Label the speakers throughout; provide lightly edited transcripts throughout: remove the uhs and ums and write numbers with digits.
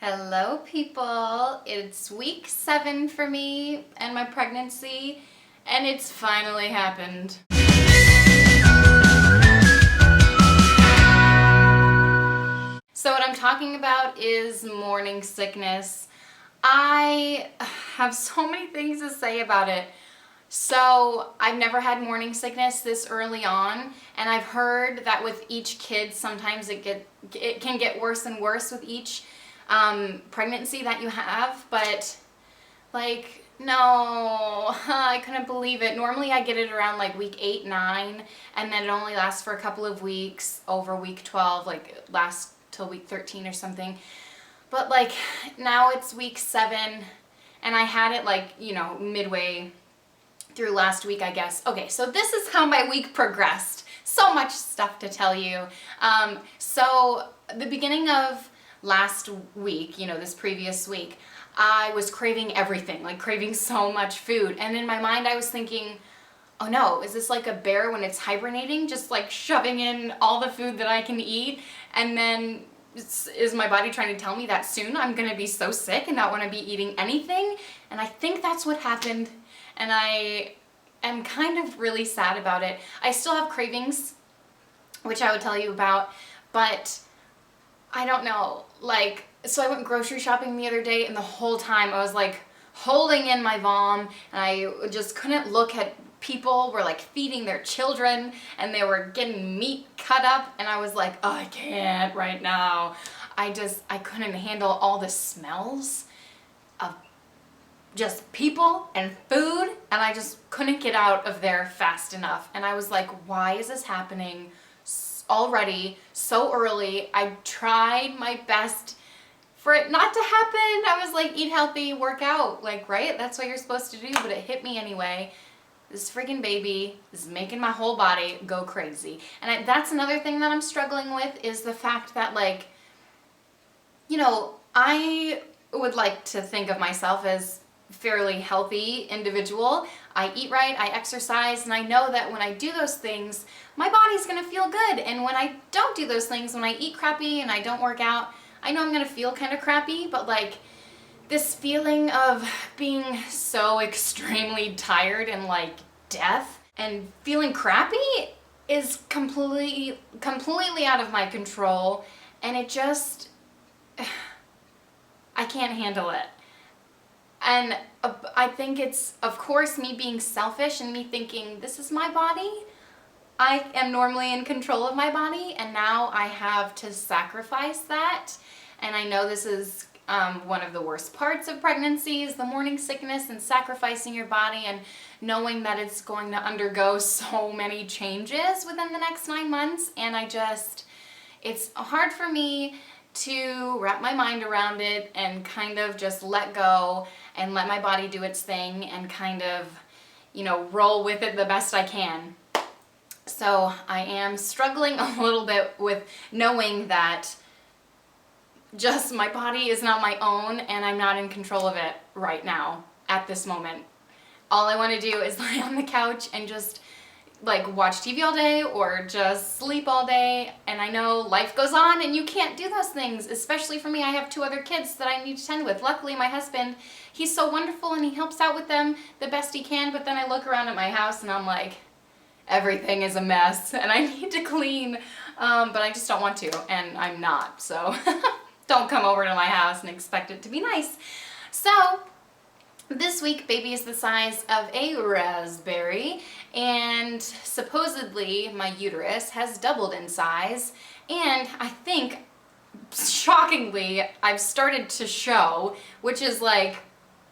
Speaker 1: Hello people, it's week 7 for me and my pregnancy, and it's finally happened. So what I'm talking about is morning sickness. I have so many things to say about it. So I've never had morning sickness this early on, and I've heard that with each kid sometimes it can get worse and worse with each pregnancy that you have, but like, no, I couldn't believe it. Normally I get it around like week 8, 9, and then it only lasts for a couple of weeks over week 12, like it lasts till week 13 or something. But like now it's week 7, and I had it like, midway through last week, I guess. Okay, so this is how my week progressed. So much stuff to tell you. So the beginning of last week, this previous week, I was craving everything, like craving so much food. And in my mind, I was thinking, oh no, is this like a bear when it's hibernating, just like shoving in all the food that I can eat? And then is my body trying to tell me that soon I'm gonna be so sick and not want to be eating anything? And I think that's what happened. And I am kind of really sad about it. I still have cravings, which I would tell you about, but I don't know, so I went grocery shopping the other day, and the whole time I was like holding in my vom, and I just couldn't look at people were like feeding their children, and they were getting meat cut up, and I was like, oh, I can't right now. I couldn't handle all the smells of just people and food, and I just couldn't get out of there fast enough. And I was like, why is this happening already so early? I tried my best for it not to happen. I was like, eat healthy, work out, right? That's what you're supposed to do, but it hit me anyway. This freaking baby is making my whole body go crazy. And that's another thing that I'm struggling with, is the fact that I would like to think of myself as fairly healthy individual. I eat right, I exercise, and I know that when I do those things, my body's gonna feel good. And when I don't do those things, when I eat crappy and I don't work out, I know I'm gonna feel kind of crappy, but this feeling of being so extremely tired and death and feeling crappy is completely out of my control, and it just, I can't handle it. And I think it's, of course, me being selfish and me thinking, this is my body. I am normally in control of my body, and now I have to sacrifice that. And I know this is one of the worst parts of pregnancy, is the morning sickness and sacrificing your body and knowing that it's going to undergo so many changes within the next 9 months. And it's hard for me to wrap my mind around it and kind of just let go and let my body do its thing and kind of, roll with it the best I can. So I am struggling a little bit with knowing that just my body is not my own, and I'm not in control of it right now at this moment. All I want to do is lie on the couch and just watch TV all day or just sleep all day. And I know life goes on and you can't do those things, especially for me. I have 2 other kids that I need to tend with. Luckily, my husband, he's so wonderful and he helps out with them the best he can. But then I look around at my house and I'm like, everything is a mess and I need to clean. But I just don't want to, and I'm not. So don't come over to my house and expect it to be nice. So this week, baby is the size of a raspberry, and supposedly my uterus has doubled in size, and I think, shockingly, I've started to show, which is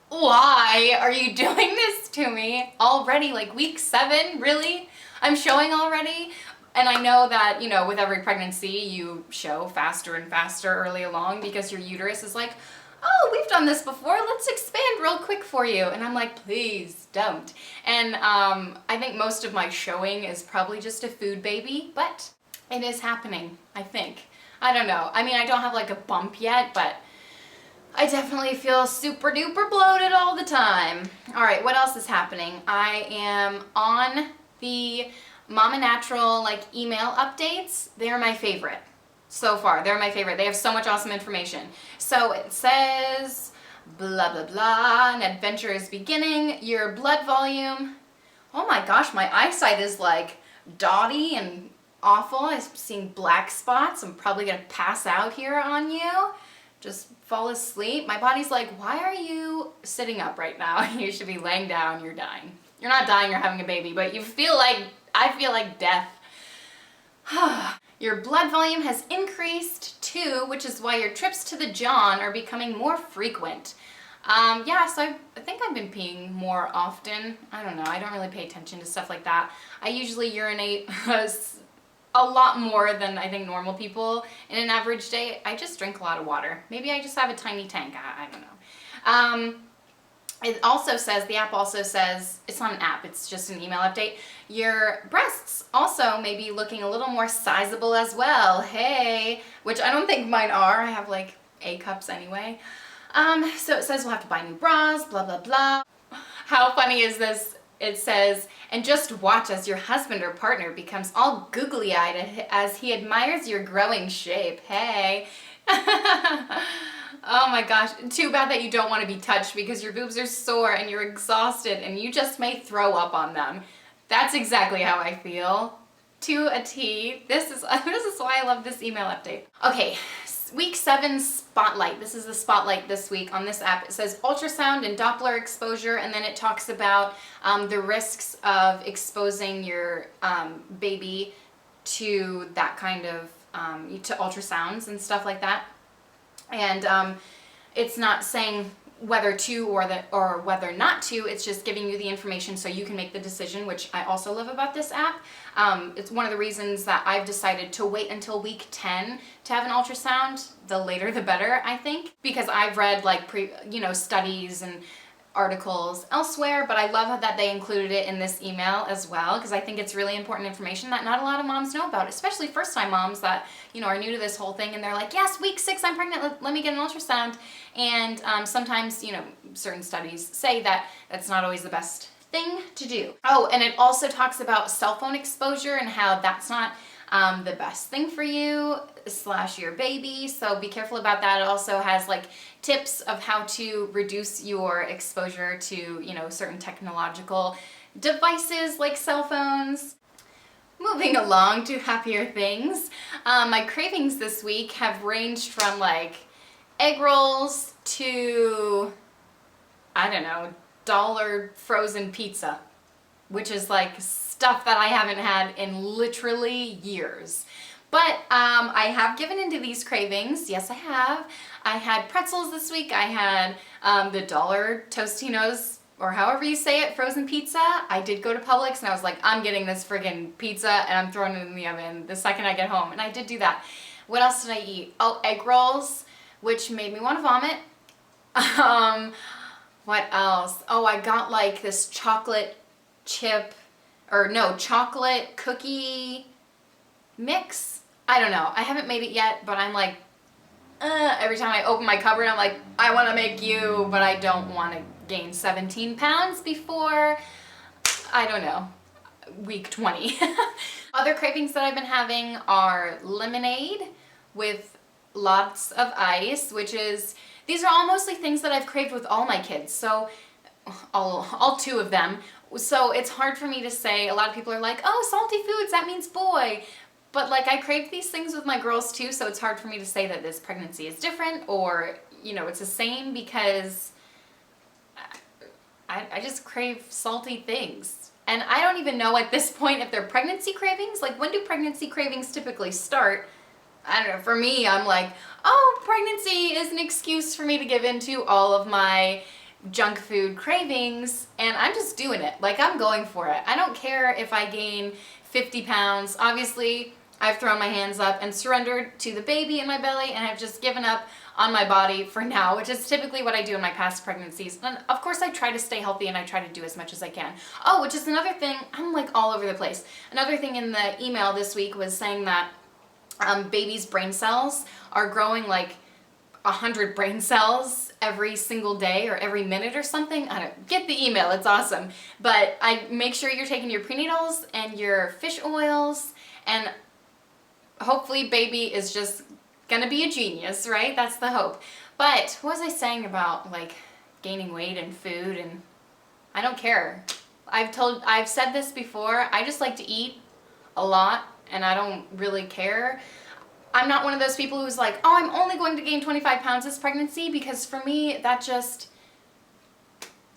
Speaker 1: why are you doing this to me already? Week 7, really? I'm showing already? And I know that, with every pregnancy, you show faster and faster early along because your uterus is like, oh, we've done this before, let's expand real quick for you. And I'm like, please don't. And I think most of my showing is probably just a food baby, but it is happening, I think. I don't know. I mean, I don't have a bump yet, but I definitely feel super duper bloated all the time. All right, what else is happening? I am on the Mama Natural email updates. They're my favorite. So far, they're my favorite. They have so much awesome information. So it says, blah, blah, blah, an adventure is beginning. Your blood volume. Oh my gosh, my eyesight is like dotty and awful. I'm seeing black spots. I'm probably gonna pass out here on you. Just fall asleep. My body's like, why are you sitting up right now? You should be laying down. You're dying. You're not dying, you're having a baby, but you feel like, I feel like death. Your blood volume has increased too, which is why your trips to the John are becoming more frequent. Yeah, so I think I've been peeing more often. I don't know, I don't really pay attention to stuff like that. I usually urinate a lot more than I think normal people in an average day. I just drink a lot of water. Maybe I just have a tiny tank, I don't know. It also says, the app also says, it's not an app, it's just an email update. Your breasts also may be looking a little more sizable as well. Hey, which I don't think mine are. I have like A cups anyway. So it says we'll have to buy new bras, blah, blah, blah. How funny is this? It says, and just watch as your husband or partner becomes all googly-eyed as he admires your growing shape. Hey. Oh my gosh, too bad that you don't want to be touched because your boobs are sore and you're exhausted and you just may throw up on them. That's exactly how I feel. To a T. This is why I love this email update. Okay, week 7 spotlight. This is the spotlight this week on this app. It says ultrasound and Doppler exposure, and then it talks about the risks of exposing your baby to that kind of, to ultrasounds and stuff like that. And it's not saying whether to or whether not to, it's just giving you the information so you can make the decision, which I also love about this app. It's one of the reasons that I've decided to wait until week 10 to have an ultrasound. The later the better, I think, because I've read like studies and articles elsewhere, but I love that they included it in this email as well, because I think it's really important information that not a lot of moms know about, especially first-time moms that are new to this whole thing, and they're like, yes, week 6 I'm pregnant, let me get an ultrasound. And sometimes certain studies say that that's not always the best thing to do. Oh, and it also talks about cell phone exposure and how that's not the best thing for you / your baby, so be careful about that. It also has like tips of how to reduce your exposure to certain technological devices like cell phones. Moving along to happier things, my cravings this week have ranged from like egg rolls to, I don't know, dollar frozen pizza, which is like stuff that I haven't had in literally years. But I have given into these cravings. Yes, I have. I had pretzels this week. I had the dollar Tostinos, or however you say it, frozen pizza. I did go to Publix and I was like, I'm getting this friggin' pizza and I'm throwing it in the oven the second I get home. And I did do that. What else did I eat? Oh, egg rolls, which made me want to vomit. What else? Oh, I got like this chocolate chocolate cookie mix. I don't know. I haven't made it yet, but I'm like, every time I open my cupboard, I'm like, I want to make you, but I don't want to gain 17 pounds before, I don't know, week 20. Other cravings that I've been having are lemonade with lots of ice, these are all mostly things that I've craved with all my kids, so all 2 of them. So it's hard for me to say. A lot of people are like, oh, salty foods, that means boy. But like I crave these things with my girls too, so it's hard for me to say that this pregnancy is different or, it's the same, because I just crave salty things. And I don't even know at this point if they're pregnancy cravings. Like, when do pregnancy cravings typically start? I don't know. For me, I'm like, oh, pregnancy is an excuse for me to give into all of my junk food cravings, and I'm just doing it. Like, I'm going for it. I don't care if I gain 50 pounds. Obviously, I've thrown my hands up and surrendered to the baby in my belly, and I've just given up on my body for now, which is typically what I do in my past pregnancies. And of course, I try to stay healthy and I try to do as much as I can. Oh, which is another thing, I'm like all over the place. Another thing in the email this week was saying that babies' brain cells are growing like 100 brain cells every single day or every minute or something. I don't get the email, it's awesome. But I make sure you're taking your prenatals and your fish oils, and hopefully baby is just gonna be a genius, right? That's the hope. But what was I saying about like gaining weight and food? And I don't care. I've said this before, I just like to eat a lot and I don't really care. I'm not one of those people who's like, oh, I'm only going to gain 25 pounds this pregnancy, because for me, that just,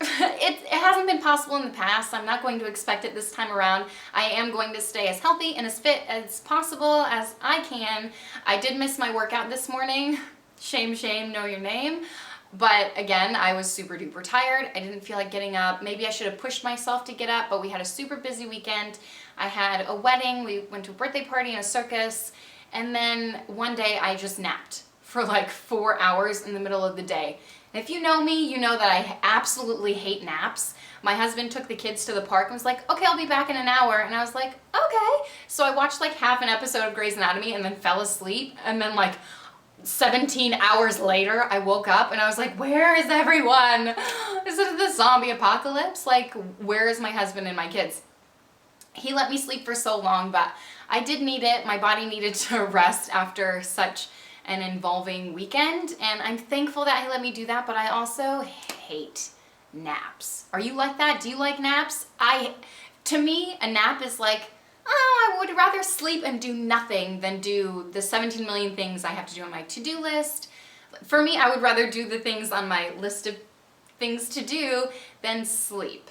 Speaker 1: it hasn't been possible in the past. I'm not going to expect it this time around. I am going to stay as healthy and as fit as possible as I can. I did miss my workout this morning. Shame, shame, know your name. But again, I was super duper tired. I didn't feel like getting up. Maybe I should have pushed myself to get up, but we had a super busy weekend. I had a wedding, we went to a birthday party and a circus, and then one day I just napped for like 4 hours in the middle of the day. If you know me, you know that I absolutely hate naps. My husband took the kids to the park and was like, okay, I'll be back in an hour. And I was like, okay. So I watched like half an episode of Grey's Anatomy and then fell asleep. And then like 17 hours later, I woke up and I was like, where is everyone? Is it the zombie apocalypse? Like, where is my husband and my kids? He let me sleep for so long, but I did need it. My body needed to rest after such an involving weekend, and I'm thankful that he let me do that, but I also hate naps. Are you like that? Do you like naps? To me, a nap is like, oh, I would rather sleep and do nothing than do the 17 million things I have to do on my to-do list. For me, I would rather do the things on my list of things to do than sleep.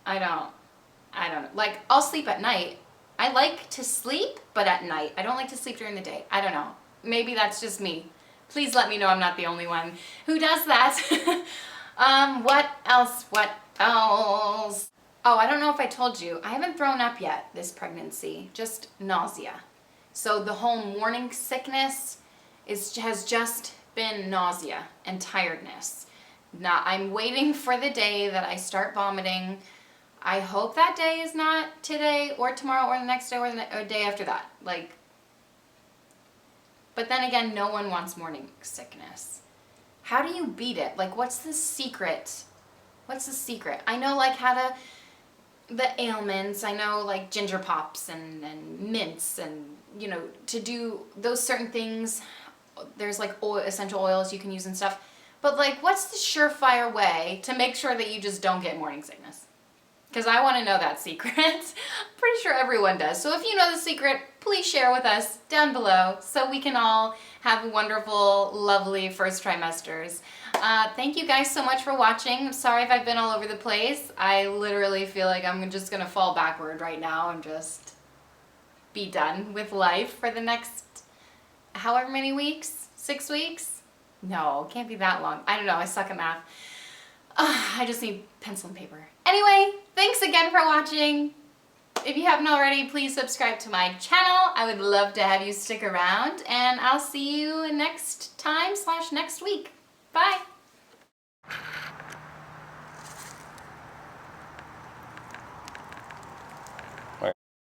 Speaker 1: I don't, like, I'll sleep at night. I like to sleep, but at night. I don't like to sleep during the day. I don't know. Maybe that's just me. Please let me know I'm not the only one who does that. What else? Oh, I don't know if I told you. I haven't thrown up yet this pregnancy, just nausea. So the whole morning sickness has just been nausea and tiredness. Now, I'm waiting for the day that I start vomiting. I hope that day is not today or tomorrow or the next day or the day after that. Like, but then again, no one wants morning sickness. How do you beat it? Like, what's the secret? What's the secret? I know like the ailments, I know like ginger pops and mints and, you know, to do those certain things. There's like essential oils you can use and stuff. But like, what's the surefire way to make sure that you just don't get morning sickness? Because I want to know that secret. I'm pretty sure everyone does. So if you know the secret, please share with us down below so we can all have wonderful, lovely first trimesters. Thank you guys so much for watching. I'm sorry if I've been all over the place. I literally feel like I'm just going to fall backward right now and just be done with life for the next however many weeks? 6 weeks? No, it can't be that long. I don't know. I suck at math. I just need pencil and paper. Anyway, thanks again for watching. If you haven't already, please subscribe to my channel. I would love to have you stick around, and I'll see you next time / next week. Bye.